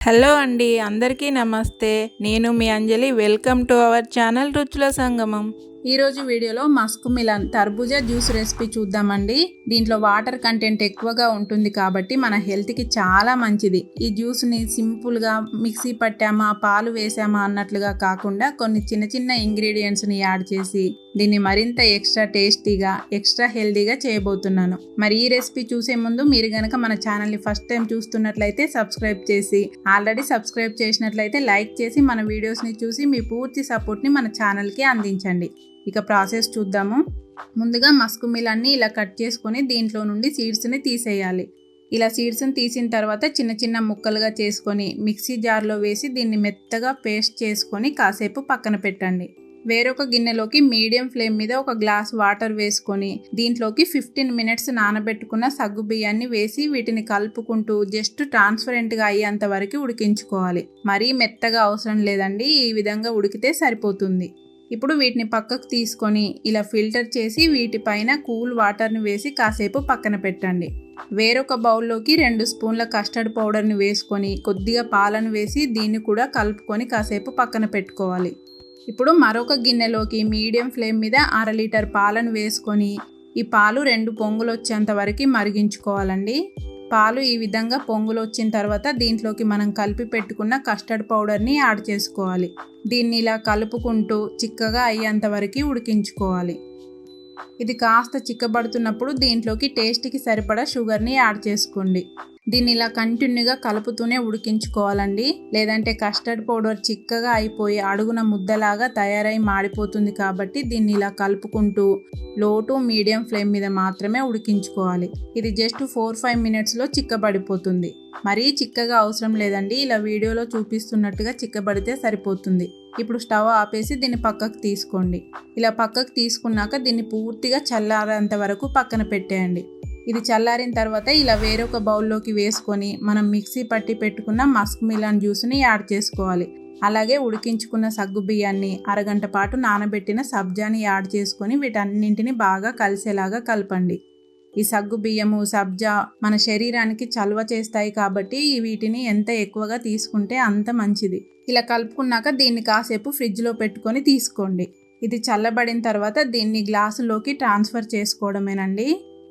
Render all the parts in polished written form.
Hello అండి, అందరికీ నమస్తే. నేను మీ అంజలి. వెల్కమ్ టు అవర్ ఛానల్ రుచుల సంగమం. ఈరోజు వీడియోలో మస్క్ మిలన్ తర్బూజా జ్యూస్ రెసిపీ చూద్దామండి. దీంట్లో వాటర్ కంటెంట్ ఎక్కువగా ఉంటుంది కాబట్టి మన హెల్త్కి చాలా మంచిది. ఈ జ్యూస్ని సింపుల్గా మిక్సీ పట్టామా పాలు వేసామా అన్నట్లుగా కాకుండా కొన్ని చిన్న చిన్న ఇంగ్రీడియంట్స్ని యాడ్ చేసి దీన్ని మరింత ఎక్స్ట్రా టేస్టీగా ఎక్స్ట్రా హెల్తీగా చేయబోతున్నాను. మరి ఈ రెసిపీ చూసే ముందు మీరు గనక మన ఛానల్ని ఫస్ట్ టైం చూస్తున్నట్లయితే సబ్స్క్రైబ్ చేసి, ఆల్రెడీ సబ్స్క్రైబ్ చేసినట్లయితే లైక్ చేసి మన వీడియోస్ని చూసి మీ పూర్తి సపోర్ట్ని మన ఛానల్కి అందించండి. ఇక ప్రాసెస్ చూద్దాము. ముందుగా మస్క్ మిలన్ని ఇలా కట్ చేసుకొని దీంట్లో నుండి సీడ్స్ని తీసేయాలి. ఇలా సీడ్స్ని తీసిన తర్వాత చిన్న చిన్న ముక్కలుగా చేసుకొని మిక్సీ జార్లో వేసి దీన్ని మెత్తగా పేస్ట్ చేసుకొని కాసేపు పక్కన పెట్టండి. వేరొక గిన్నెలోకి మీడియం ఫ్లేమ్ మీద ఒక గ్లాస్ వాటర్ వేసుకొని దీంట్లోకి 15 మినిట్స్ నానబెట్టుకున్న సగ్గు బియ్యాన్ని వేసి వీటిని కలుపుకుంటూ జస్ట్ ట్రాన్స్పరెంట్గా అయ్యేంత వరకు ఉడికించుకోవాలి. మరీ మెత్తగా అవసరం లేదండి, ఈ విధంగా ఉడికితే సరిపోతుంది. ఇప్పుడు వీటిని పక్కకు తీసుకొని ఇలా ఫిల్టర్ చేసి వీటిపైన కూల్ వాటర్ని వేసి కాసేపు పక్కన పెట్టండి. వేరొక బౌల్లోకి 2 స్పూన్ల కస్టర్డ్ పౌడర్ని వేసుకొని కొద్దిగా పాలను వేసి దీన్ని కూడా కలుపుకొని కాసేపు పక్కన పెట్టుకోవాలి. ఇప్పుడు మరొక గిన్నెలోకి మీడియం ఫ్లేమ్ మీద 1/2 లీటర్ పాలను వేసుకొని ఈ పాలు 2 పొంగులు వచ్చేంత వరకు మరిగించుకోవాలండి. పాలు ఈ విధంగా పొంగులు వచ్చిన తర్వాత దీంట్లోకి మనం కలిపి పెట్టుకున్న కస్టర్డ్ పౌడర్ని యాడ్ చేసుకోవాలి. దీన్ని ఇలా కలుపుకుంటూ చిక్కగా అయ్యేంత వరకు ఉడికించుకోవాలి. ఇది కాస్త చిక్కబడుతున్నప్పుడు దీంట్లోకి టేస్ట్కి సరిపడా షుగర్ని యాడ్ చేసుకోండి. దీన్ని ఇలా కంటిన్యూగా కలుపుతూనే ఉడికించుకోవాలండి, లేదంటే కస్టర్డ్ పౌడర్ చిక్కగా అయిపోయి అడుగున ముద్దలాగా తయారై మాడిపోతుంది. కాబట్టి దీన్ని ఇలా కలుపుకుంటూ లో టు మీడియం ఫ్లేమ్ మీద మాత్రమే ఉడికించుకోవాలి. ఇది జస్ట్ 4-5 మినిట్స్లో చిక్కబడిపోతుంది. మరీ చిక్కగా అవసరం లేదండి, ఇలా వీడియోలో చూపిస్తున్నట్టుగా చిక్కబడితే సరిపోతుంది. ఇప్పుడు స్టవ్ ఆపేసి దీన్ని పక్కకు తీసుకోండి. ఇలా పక్కకు తీసుకున్నాక దీన్ని పూర్తిగా చల్లారేంత వరకు పక్కన పెట్టేయండి. ఇది చల్లారిన తర్వాత ఇలా వేరొక బౌల్లోకి వేసుకొని మనం మిక్సీ పట్టి పెట్టుకున్న మస్క్ మిలన్ జ్యూస్ని యాడ్ చేసుకోవాలి. అలాగే ఉడికించుకున్న సగ్గు బియ్యాన్ని, అరగంట పాటు నానబెట్టిన సబ్జాని యాడ్ చేసుకొని వీటన్నింటిని బాగా కలిసేలాగా కలపండి. ఈ సగ్గు బియ్యము, సబ్జా మన శరీరానికి చలువ చేస్తాయి కాబట్టి వీటిని ఎంత ఎక్కువగా తీసుకుంటే అంత మంచిది. ఇలా కలుపుకున్నాక దీన్ని కాసేపు ఫ్రిడ్జ్లో పెట్టుకొని తీసుకోండి. ఇది చల్లబడిన తర్వాత దీన్ని గ్లాసులోకి ట్రాన్స్ఫర్ చేసుకోవడమేనండి.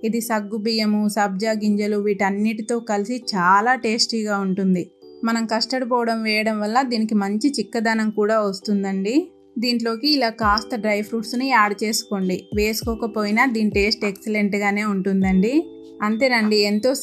ఇది సగ్గు బియ్యము, సబ్జా గింజలు వీటన్నిటితో కలిసి చాలా టేస్టీగా ఉంటుంది. మనం కస్టర్డ్ పౌడర్ వేయడం వల్ల దీనికి మంచి చిక్కదనం కూడా వస్తుందండి. దీంట్లోకి ఇలా కాస్త డ్రై ఫ్రూట్స్ని యాడ్ చేసుకోండి. వేసుకోకపోయినా దీని టేస్ట్ ఎక్సలెంట్గానే ఉంటుందండి. అంతేనండి, ఎంతో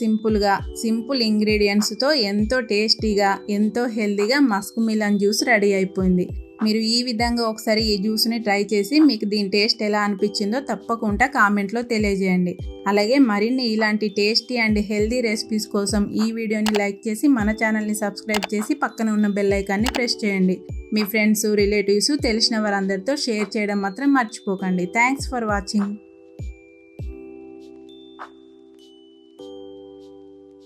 సింపుల్ ఇంగ్రీడియంట్స్తో ఎంతో టేస్టీగా ఎంతో హెల్తీగా మస్క్ మిలన్ జ్యూస్ రెడీ అయిపోయింది. మీరు ఈ విధంగా ఒకసారి ఈ జ్యూస్ని ట్రై చేసి మీకు దీని టేస్ట్ ఎలా అనిపించిందో తప్పకుండా కామెంట్లో తెలియజేయండి. అలాగే మరిన్ని ఇలాంటి టేస్టీ అండ్ హెల్తీ రెసిపీస్ కోసం ఈ వీడియోని లైక్ చేసి మన ఛానల్ని సబ్స్క్రైబ్ చేసి పక్కన ఉన్న బెల్ ఐకాన్ని ప్రెస్ చేయండి. మీ ఫ్రెండ్స్, రిలేటివ్స్, తెలిసిన వారందరితో షేర్ చేయడం మాత్రం మర్చిపోకండి. Thanks for watching.